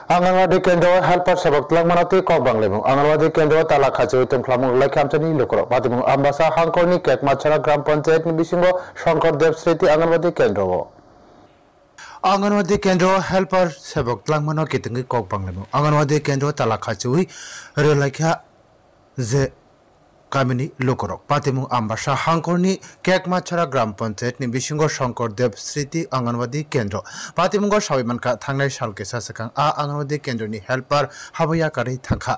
आंगनवाड़ी केंद्र हेल्पर सेवक तलांगमानती कक बांगलेमु आंगनवाड़ी केंद्र ताला खाचे तंफ्लामु लाइखामचनी लोकरो बादिमु आम्बासा हांकरनी केकमाछारा ग्राम पंचायत नि बिसिंगो शंकरदेव स्मृति आंगनवाड़ी केंद्र आंगनवाड़ी केंद्र हेल्पर सेवक तलांगमानो केतंगी कक बांगलेमु आंगनवाड़ी केंद्र ताला खाचे रेलाइखा जे कामिनी लोकरक पातिमु आम्बासा हांकरनी केकमाछारा ग्राम पंचायत नि बिसिंगो शंकरदेव स्मृति आंगनवाड़ी केंद्र पातिमुंगो साविमानखा थांनाय सालके सासकां आ आंगनवाड़ी केंद्रनि हेल्पर हाबैया कारै थांखा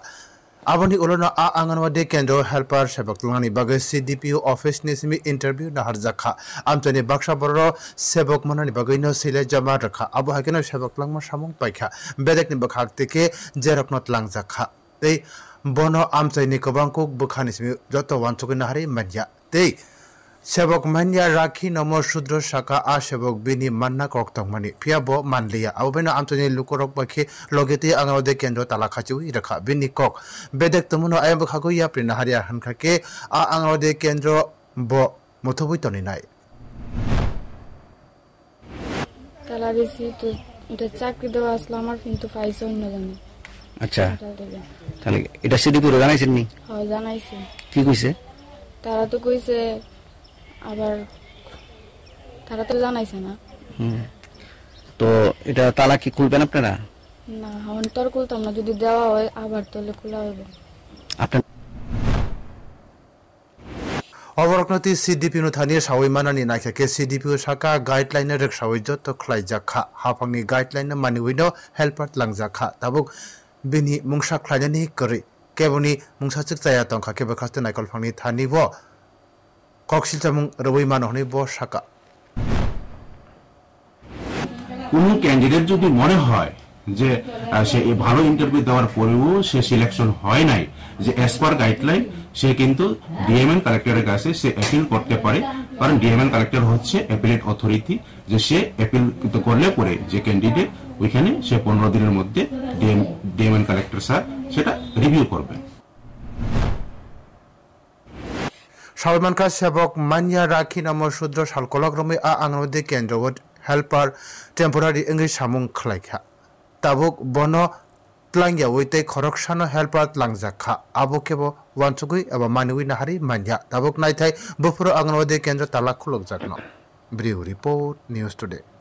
आबनि उलनो आ आंगनवाड़ी केंद्र हेल्पर सेवक तलांगनि बागै सीडीपीओ ऑफिस नि सिमि इंटरव्यू नाहारजाखा आमचनि बाक्सा बर सेवक मननि बागैनो सिले जमा रखा आबो हाकेनो सेवक तलांगमा सामुं पाइखा बेलेगनि बखाकतेके जेरकनो तलांगजाखा तै बोनो आमचैनि गोबांखौ बोखानिसिमि जत वानचुगै नाहारि मान्या तै सेवक मान्या राखि नमो शुद्र शाखा आ सेवक बिनि मानना करक्तंगमानि फियाबो मानलिया आबोबेनो आमचैनि लुकरक बाखि लगेति आंगनवाड़ी केंद्र ताला खाचिउ रखा बिनि कक बेदेक तमुनो आयम बखागो याप्रि नाहारिया हानखाके आ आंगनवाड़ी केंद्र ब मुथुबुइ तनिनाय ताला दिसि तो এটা চাকরি দেওয়া আসলে আমার কিন্তু পাইছো না জানি আচ্ছা তাহলে এটা সিডিপুরে জানাইছেন নি হ্যাঁ জানাইছি কি কইছে তারা তো কইছে আবার তারা তো জানাইছে না তো এটা তালা কি খুলবেন আপনারা না হন তোর খুলতাম না যদি দেওয়া হয় আবার তাহলে খোলা হবে আপনারা अवरकनति सीडीपीनो थानी सावैमानानि नायखाके सीडीपीओ शाखा गाइडलाइन रेखसावै जत खलाइजाखा हाफांनि गाइडलाइन मानिवैनो हेल्पर लांजाखा ताबुक बिनि मुंसा खलायनानि करै केबनि मुंसाचिक जाया तंखा केबो खास्ते नायकलफांनि थानी ब कक्सिलचामुं रबै मानहनि ब शाखा কোন ক্যান্ডিডেট যদি মনে হয় যে সে এই ভালো ইন্টারভিউ দেওয়ার পরেও সে সিলেকশন হয় নাই যে অ্যাজ পার গাইডলাইন সে কিন্তু ডিএমএন কালেক্টরের কাছে সে অ্যাপিল করতে পারে কারণ ডিএমএন কালেক্টর হচ্ছে অ্যাপিলেট অথরিটি যে সে অ্যাপিল করলে পরে যে ক্যান্ডিডেট ওইখানে সে 15 দিনের মধ্যে ডিএমএন কালেক্টর স্যার সেটা রিভিউ করবে सावैमानखा सेवक मान्या राखि नमो शुद्र सालकलग्रमै आ आंगनवाड़ी केंद्र हेल्पर टेम्परारि इंग्लिश सामुं खलाइखा ताबुक बनो तलांगिया वैते खरकसानो हेल्पर तलांगजाखा आबो केबो वानचुगै एबा मानिवै नाहारि मान्या ताबुक नायथाय बफुर आंगनवाड़ी केंद्र ताला खुलुकजाखनो ब्रिउ रिपोर्ट न्यूज टुडे।